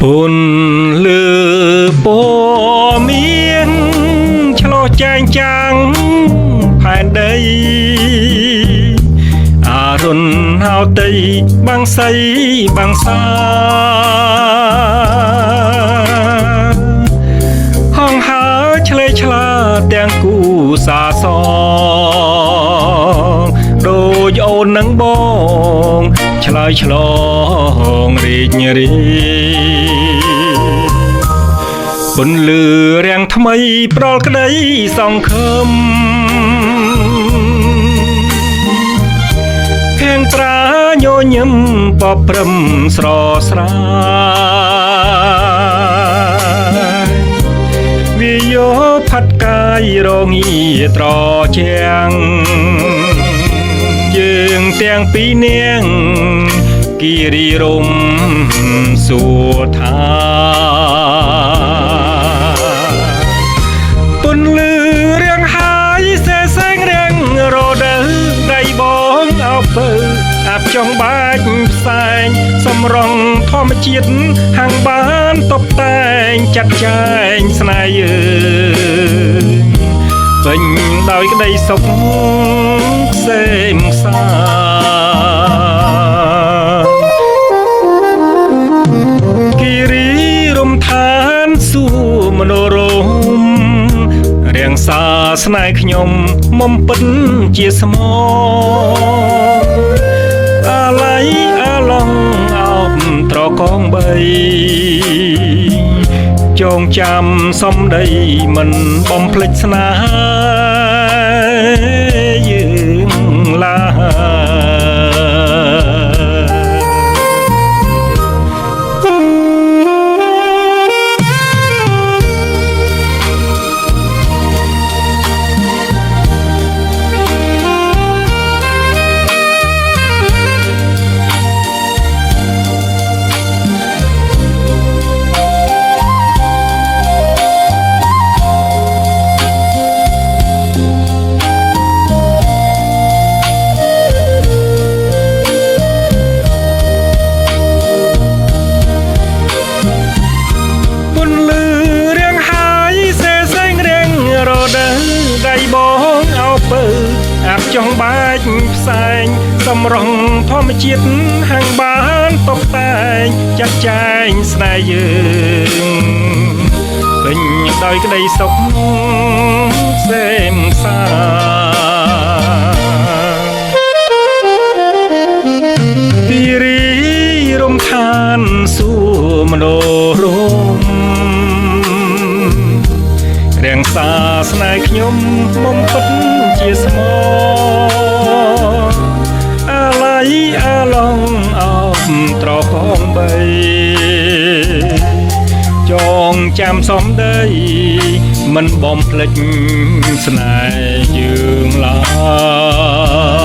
ពុនលឺពមៀងឆ្លោះចែងចាំងផែនដីអារុនហៅតីបាំងសៃបាំងសាហងហើឆ្លេឆ្លាទាំងគូសាសងដូចអូននឹងបងឆ្លើយឆ្លងរីករាយពន្លឺរាំងថ្មីប្រល់ក្តីសង្ឃឹមភៀងត្រាញញឹមបប្រឹមស្រស្រាយវាយោផាត់កាយរងាត្រជាងយើងទាំងពីរនាងគិរីរំសួរថាពន្លឺរៀងហើយសេសែងរៀងរដូវដៃបងអោពើអាប់ចង់បាច់ផ្សែងសំរងធម្មជាតិហាងបានតបតែងចាត់ចែងស្នេហ៍យើងពេញដោយក្តីសុខសេមសាគិរីរំឋានសួមនោរមរៀងសាស្នេហ៍ខ្ញុំមុំពិតជាស្មោអាឡៃអាឡងអោបត្រកងបីចងចាំសំដីមិនបំភ្លេចស្នេហាយើងឡើអាប់ចង់បាច់ផ្សែងសំរងធម្មជាតិហាងបានតបតែងចាត់ចែងស្នេហ៍យើងពេញដោយក្តីសុខសេមសាទីរីរំឋានសួមនោរមរៀងសាស្នេហ៍ខ្ញុំបំពិតជាស្មោអាឡៃអាឡងអោបត្រកងបីចងចាំសំដីមិនបំភ្លេចស្នេហ៍យើងឡើយ